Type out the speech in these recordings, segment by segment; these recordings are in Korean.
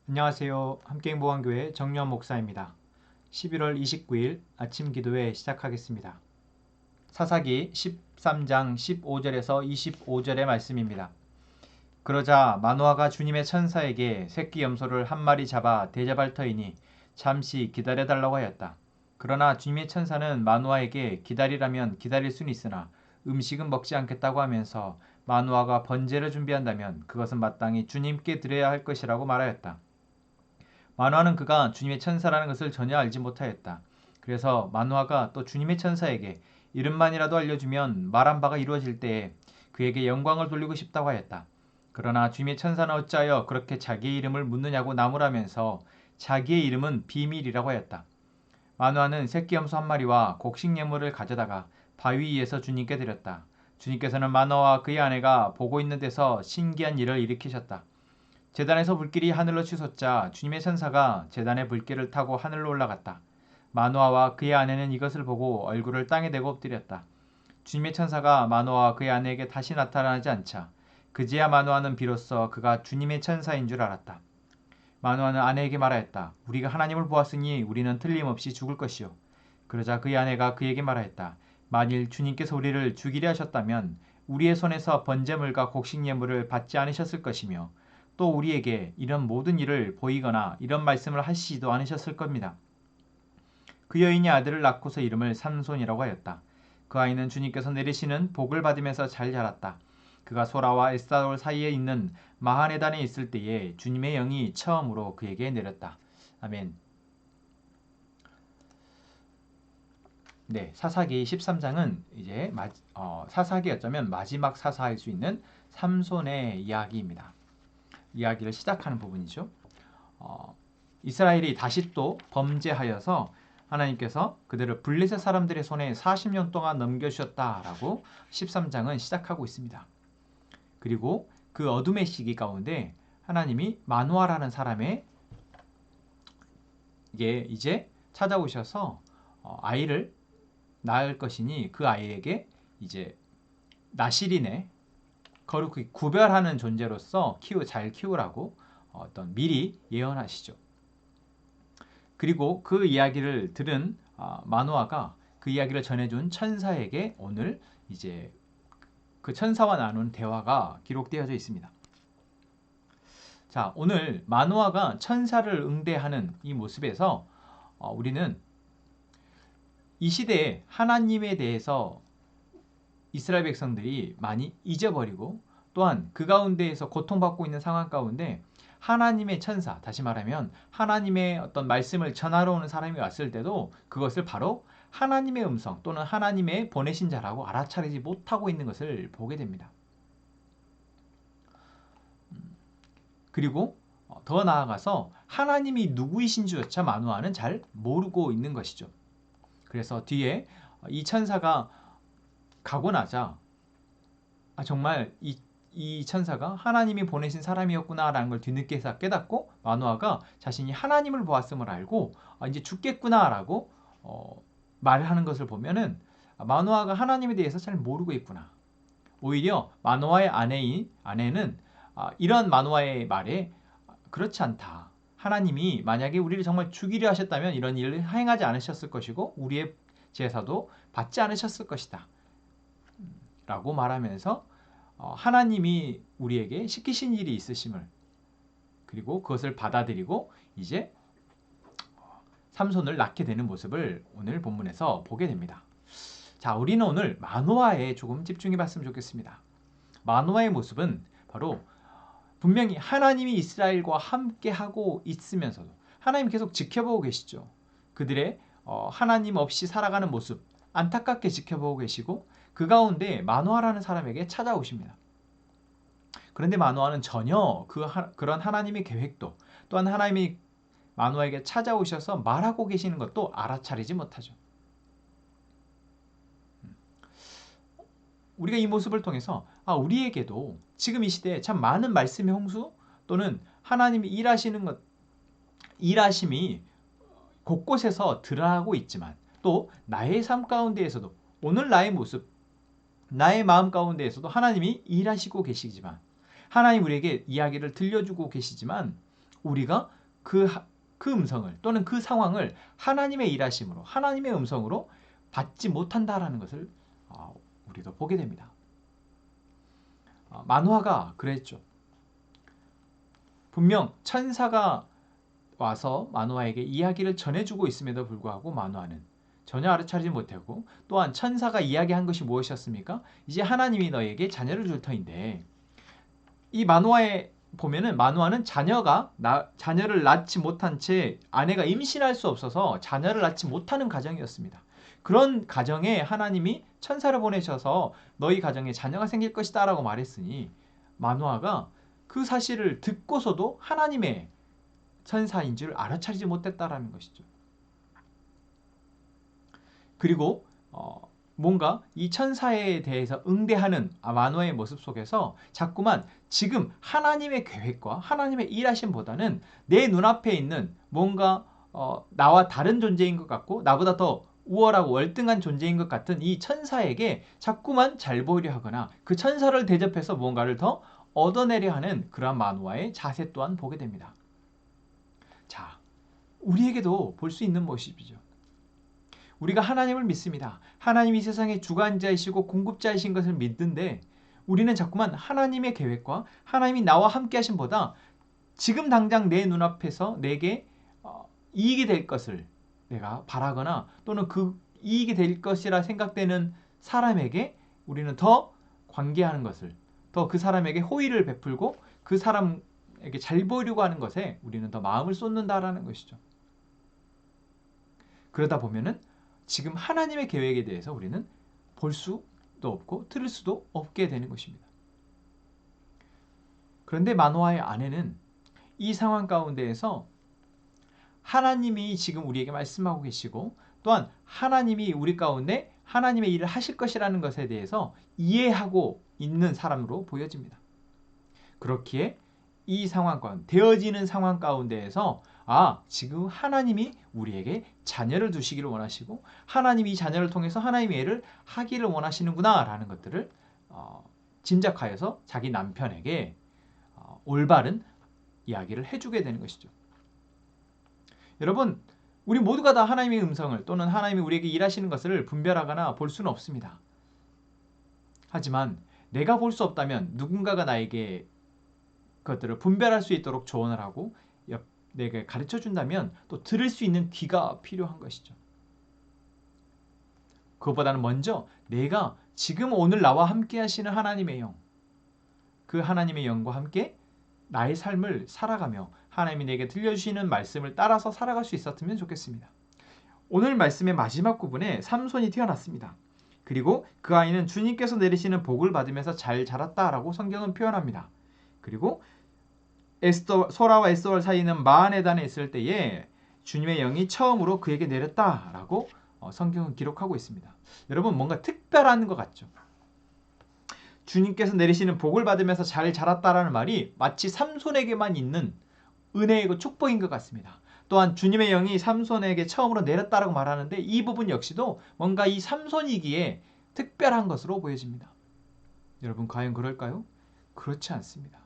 안녕하세요. 함께행보안교회 정유한 목사입니다. 11월 29일 아침 기도회 시작하겠습니다. 사사기 13장 15절에서 25절의 말씀입니다. 그러자 마노아가 주님의 천사에게 새끼 염소를 한 마리 잡아 대접할 터이니 잠시 기다려달라고 하였다. 그러나 주님의 천사는 마노아에게 기다리라면 기다릴 수는 있으나 음식은 먹지 않겠다고 하면서 마노아가 번제를 준비한다면 그것은 마땅히 주님께 드려야 할 것이라고 말하였다. 마노아는 그가 주님의 천사라는 것을 전혀 알지 못하였다. 그래서 마노아가 또 주님의 천사에게 이름만이라도 알려주면 말한 바가 이루어질 때에 그에게 영광을 돌리고 싶다고 하였다. 그러나 주님의 천사는 어찌하여 그렇게 자기의 이름을 묻느냐고 나무라면서 자기의 이름은 비밀이라고 하였다. 마노아는 새끼 염소 한 마리와 곡식 예물을 가져다가 바위 위에서 주님께 드렸다. 주님께서는 마노아와 그의 아내가 보고 있는 데서 신기한 일을 일으키셨다. 제단에서 불길이 하늘로 치솟자 주님의 천사가 제단의 불길을 타고 하늘로 올라갔다. 마노아와 그의 아내는 이것을 보고 얼굴을 땅에 대고 엎드렸다. 주님의 천사가 마노아와 그의 아내에게 다시 나타나지 않자 그제야 마노아는 비로소 그가 주님의 천사인 줄 알았다. 마노아는 아내에게 말하였다. 우리가 하나님을 보았으니 우리는 틀림없이 죽을 것이요. 그러자 그의 아내가 그에게 말하였다. 만일 주님께서 우리를 죽이려 하셨다면 우리의 손에서 번제물과 곡식 예물을 받지 않으셨을 것이며 또 우리에게 이런 모든 일을 보이거나 이런 말씀을 하시지도 않으셨을 겁니다. 그 여인이 아들을 낳고서 이름을 삼손이라고 하였다. 그 아이는 주님께서 내리시는 복을 받으면서 잘 자랐다. 그가 소라와 에스타올 사이에 있는 마하네단에 있을 때에 주님의 영이 처음으로 그에게 내렸다. 아멘. 네, 사사기 13장은 이제 사사기 어쩌면 마지막 사사할 수 있는 삼손의 이야기입니다. 이야기를 시작하는 부분이죠. 이스라엘이 다시 또 범죄하여서 하나님께서 그들을 블레셋 사람들의 손에 40년 동안 넘겨주셨다라고 13장은 시작하고 있습니다. 그리고 그 어둠의 시기 가운데 하나님이 마노아라는 사람의 이제 찾아오셔서 아이를 낳을 것이니 그 아이에게 이제 나실인의 거룩히 구별하는 존재로서 잘 키우라고 어떤 미리 예언하시죠. 그리고 그 이야기를 들은 마노아가 그 이야기를 전해준 천사에게 오늘 이제 그 천사와 나눈 대화가 기록되어져 있습니다. 자, 오늘 마노아가 천사를 응대하는 이 모습에서 우리는 이 시대에 하나님에 대해서 이스라엘 백성들이 많이 잊어버리고 또한 그 가운데에서 고통받고 있는 상황 가운데 하나님의 천사, 다시 말하면 하나님의 어떤 말씀을 전하러 오는 사람이 왔을 때도 그것을 바로 하나님의 음성 또는 하나님의 보내신 자라고 알아차리지 못하고 있는 것을 보게 됩니다. 그리고 더 나아가서 하나님이 누구이신 줄조차 마노아는 잘 모르고 있는 것이죠. 그래서 뒤에 이 천사가 가고 나자 정말 이 천사가 하나님이 보내신 사람이었구나라는 걸 뒤늦게서 깨닫고 마노아가 자신이 하나님을 보았음을 알고 이제 죽겠구나라고 말을 하는 것을 보면은 마노아가 하나님에 대해서 잘 모르고 있구나. 오히려 마노아의 아내는 이런 마노아의 말에 그렇지 않다. 하나님이 만약에 우리를 정말 죽이려 하셨다면 이런 일을 행하지 않으셨을 것이고 우리의 제사도 받지 않으셨을 것이다. 라고 말하면서 하나님이 우리에게 시키신 일이 있으심을 그리고 그것을 받아들이고 이제 삼손을 낳게 되는 모습을 오늘 본문에서 보게 됩니다. 자, 우리는 오늘 마노아에 조금 집중해 봤으면 좋겠습니다. 마노아의 모습은 바로 분명히 하나님이 이스라엘과 함께 하고 있으면서도 하나님 계속 지켜보고 계시죠. 그들의 하나님 없이 살아가는 모습 안타깝게 지켜보고 계시고 그 가운데 마노아라는 사람에게 찾아오십니다. 그런데 마노아는 전혀 그런 하나님의 계획도 또한 하나님이 마노아에게 찾아오셔서 말하고 계시는 것도 알아차리지 못하죠. 우리가 이 모습을 통해서 우리에게도 지금 이 시대에 참 많은 말씀의 홍수 또는 하나님이 일하심이 곳곳에서 드러나고 있지만 또 나의 삶 가운데에서도 오늘 나의 모습, 나의 마음 가운데에서도 하나님이 일하시고 계시지만 하나님 우리에게 이야기를 들려주고 계시지만 우리가 그 음성을 또는 그 상황을 하나님의 일하심으로 하나님의 음성으로 받지 못한다라는 것을 우리도 보게 됩니다. 마노아가 그랬죠. 분명 천사가 와서 마노아에게 이야기를 전해주고 있음에도 불구하고 마노아는 전혀 알아차리지 못하고, 또한 천사가 이야기한 것이 무엇이었습니까? 이제 하나님이 너에게 자녀를 줄 터인데, 이 마노아에 보면은 마노아는 자녀를 낳지 못한 채 아내가 임신할 수 없어서 자녀를 낳지 못하는 가정이었습니다. 그런 가정에 하나님이 천사를 보내셔서 너희 가정에 자녀가 생길 것이다 라고 말했으니 마노아가 그 사실을 듣고서도 하나님의 천사인 줄 알아차리지 못했다라는 것이죠. 그리고 뭔가 이 천사에 대해서 응대하는 마노아의 모습 속에서 자꾸만 지금 하나님의 계획과 하나님의 일하심보다는 내 눈앞에 있는 뭔가 나와 다른 존재인 것 같고 나보다 더 우월하고 월등한 존재인 것 같은 이 천사에게 자꾸만 잘 보이려 하거나 그 천사를 대접해서 무언가를 더 얻어내려 하는 그러한 마노아의 자세 또한 보게 됩니다. 자, 우리에게도 볼 수 있는 모습이죠. 우리가 하나님을 믿습니다. 하나님이 세상의 주관자이시고 공급자이신 것을 믿는데 우리는 자꾸만 하나님의 계획과 하나님이 나와 함께 하심보다 지금 당장 내 눈앞에서 내게 이익이 될 것을 내가 바라거나 또는 그 이익이 될 것이라 생각되는 사람에게 우리는 더 관계하는 것을, 더 그 사람에게 호의를 베풀고 그 사람에게 잘 보이려고 하는 것에 우리는 더 마음을 쏟는다라는 것이죠. 그러다 보면은 지금 하나님의 계획에 대해서 우리는 볼 수도 없고 들을 수도 없게 되는 것입니다. 그런데 마노아의 아내는 이 상황 가운데에서 하나님이 지금 우리에게 말씀하고 계시고 또한 하나님이 우리 가운데 하나님의 일을 하실 것이라는 것에 대해서 이해하고 있는 사람으로 보여집니다. 그렇기에 이 상황 가운데, 되어지는 상황 가운데에서 지금 하나님이 우리에게 자녀를 두시기를 원하시고 하나님이 이 자녀를 통해서 하나님의 일을 하기를 원하시는구나 라는 것들을 짐작하여서 자기 남편에게 올바른 이야기를 해주게 되는 것이죠. 여러분, 우리 모두가 다 하나님의 음성을 또는 하나님이 우리에게 일하시는 것을 분별하거나 볼 수는 없습니다. 하지만 내가 볼 수 없다면 누군가가 나에게 그것들을 분별할 수 있도록 조언을 하고 내게 가르쳐 준다면 또 들을 수 있는 귀가 필요한 것이죠. 그것보다는 먼저 내가 지금 오늘 나와 함께 하시는 하나님의 영, 그 하나님의 영과 함께 나의 삶을 살아가며 하나님이 내게 들려주시는 말씀을 따라서 살아갈 수 있었으면 좋겠습니다. 오늘 말씀의 마지막 부분에 삼손이 태어났습니다. 그리고 그 아이는 주님께서 내리시는 복을 받으면서 잘 자랐다라고 성경은 표현합니다. 그리고 소라와 에스돌 사이는 마하네단에 있을 때에 주님의 영이 처음으로 그에게 내렸다라고 성경은 기록하고 있습니다. 여러분, 뭔가 특별한 것 같죠? 주님께서 내리시는 복을 받으면서 잘 자랐다라는 말이 마치 삼손에게만 있는 은혜이고 축복인 것 같습니다. 또한 주님의 영이 삼손에게 처음으로 내렸다라고 말하는데 이 부분 역시도 뭔가 이 삼손이기에 특별한 것으로 보여집니다. 여러분, 과연 그럴까요? 그렇지 않습니다.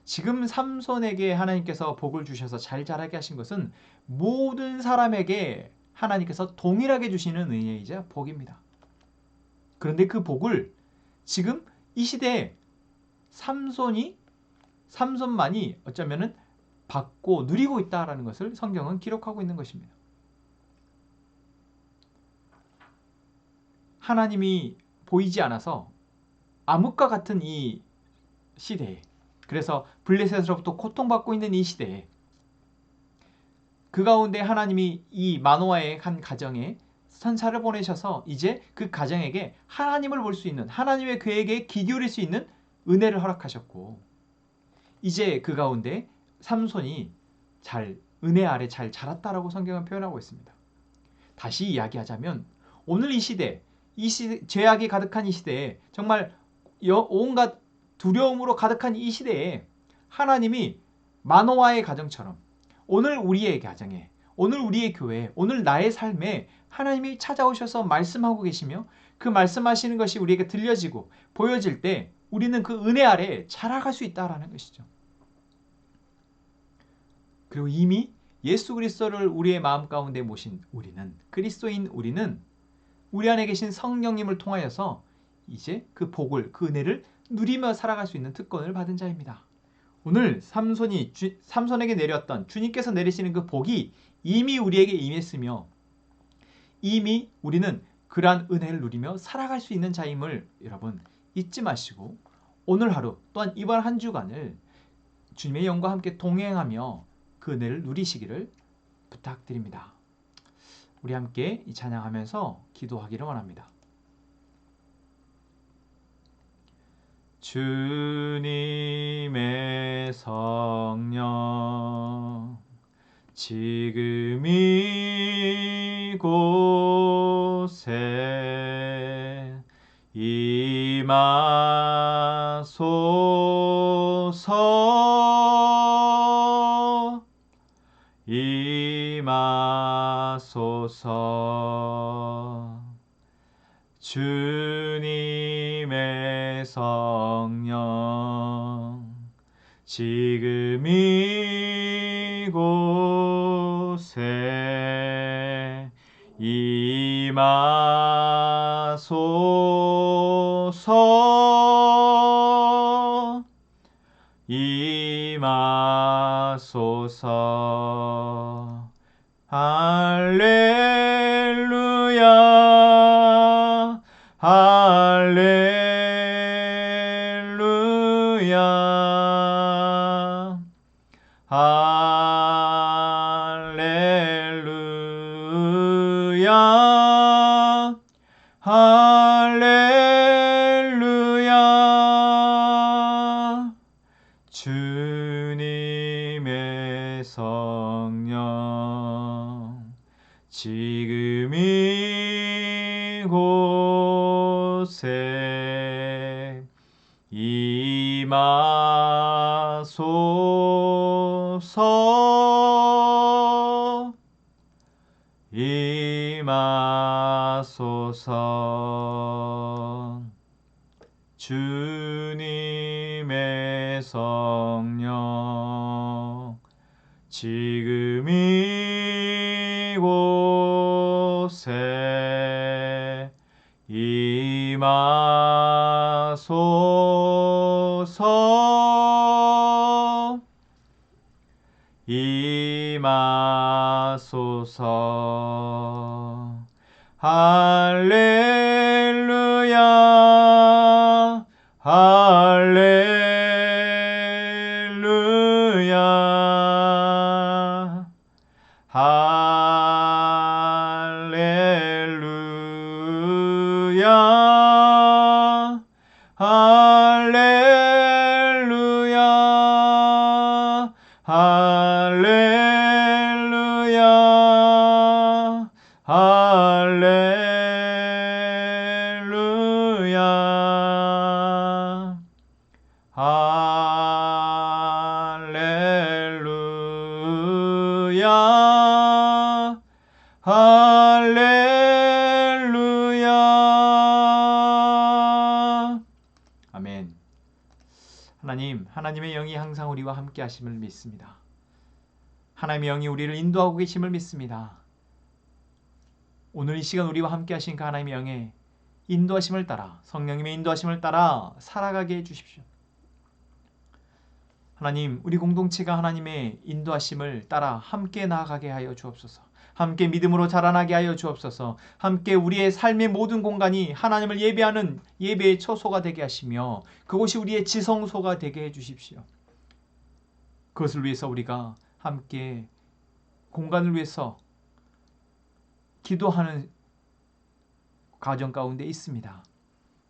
지금 삼손에게 하나님께서 복을 주셔서 잘 자라게 하신 것은 모든 사람에게 하나님께서 동일하게 주시는 은혜이자 복입니다. 그런데 그 복을 지금 이 시대에 삼손만이 어쩌면은 받고 누리고 있다라는 것을 성경은 기록하고 있는 것입니다. 하나님이 보이지 않아서 암흑과 같은 이 시대에, 그래서 블레셋으로부터 고통받고 있는 이 시대에 그 가운데 하나님이 이 마노아의 한 가정에 천사를 보내셔서 이제 그 가정에게 하나님을 볼 수 있는, 하나님의 계획에 귀 기울일 수 있는 은혜를 허락하셨고 이제 그 가운데 삼손이 은혜 아래 잘 자랐다라고 성경은 표현하고 있습니다. 다시 이야기하자면 오늘 이 시대, 죄악이 가득한 이 시대에 정말 온갖 두려움으로 가득한 이 시대에 하나님이 마노아의 가정처럼 오늘 우리의 가정에, 오늘 우리의 교회에, 오늘 나의 삶에 하나님이 찾아오셔서 말씀하고 계시며 그 말씀하시는 것이 우리에게 들려지고 보여질 때 우리는 그 은혜 아래 자라갈 수 있다는 것이죠. 그리고 이미 예수 그리스도를 우리의 마음 가운데 모신 우리는, 그리스도인 우리는 우리 안에 계신 성령님을 통하여서 이제 그 복을, 그 은혜를 누리며 살아갈 수 있는 특권을 받은 자입니다. 오늘 삼손에게 내렸던, 주님께서 내리시는 그 복이 이미 우리에게 임했으며 이미 우리는 그러한 은혜를 누리며 살아갈 수 있는 자임을 여러분 잊지 마시고, 오늘 하루 또한 이번 한 주간을 주님의 영과 함께 동행하며 그 은혜를 누리시기를 부탁드립니다. 우리 함께 이 찬양하면서 기도하기를 원합니다. 주님의 성령 지금 이곳에 임하소서, 임하소서. 주님의 성령 지금 이곳에 임하소서, 임하소서. 할렐루야, 할렐루야, 할렐루야, 할렐루야. 주님의 성령 지금 이곳에 임하소서, 임하소서. 주님의 성령 지금 이곳에 임하소서, 임하소서. 할렐루야, 할렐루야, 할렐루야, 할렐루야, 할렐루야, 할렐루야, 할렐루야, 할렐루야. 아멘. 하나님의 영이 항상 우리와 함께 하심을 믿습니다. 하나님의 영이 우리를 인도하고 계심을 믿습니다. 오늘 이 시간 우리와 함께 하신 그 하나님의 영의 인도하심을 따라, 성령님의 인도하심을 따라 살아가게 해주십시오. 하나님, 우리 공동체가 하나님의 인도하심을 따라 함께 나아가게 하여 주옵소서. 함께 믿음으로 자라나게 하여 주옵소서. 함께 우리의 삶의 모든 공간이 하나님을 예배하는 예배의 처소가 되게 하시며 그곳이 우리의 지성소가 되게 해주십시오. 그것을 위해서 우리가 함께 공간을 위해서 기도하는 과정 가운데 있습니다.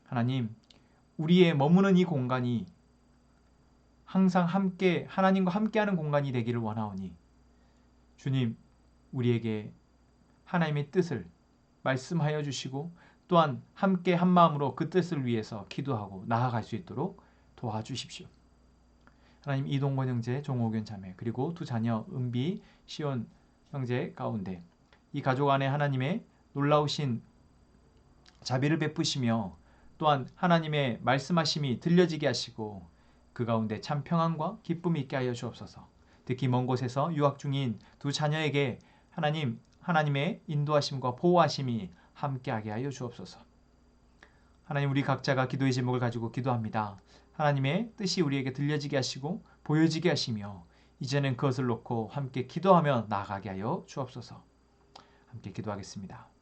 하나님, 우리의 머무는 이 공간이 항상 함께 하나님과 함께하는 공간이 되기를 원하오니 주님, 우리에게 하나님의 뜻을 말씀하여 주시고 또한 함께 한 마음으로 그 뜻을 위해서 기도하고 나아갈 수 있도록 도와주십시오. 하나님, 이동건 형제, 종옥윤 자매, 그리고 두 자녀 은비, 시온 형제 가운데 이 가족 안에 하나님의 놀라우신 자비를 베푸시며 또한 하나님의 말씀하심이 들려지게 하시고 그 가운데 참 평안과 기쁨이 있게 하여 주옵소서. 특히 먼 곳에서 유학 중인 두 자녀에게 하나님의 인도하심과 보호하심이 함께하게 하여 주옵소서. 하나님, 우리 각자가 기도의 제목을 가지고 기도합니다. 하나님의 뜻이 우리에게 들려지게 하시고 보여지게 하시며 이제는 그것을 놓고 함께 기도하며 나아가게 하여 주옵소서. 함께 기도하겠습니다.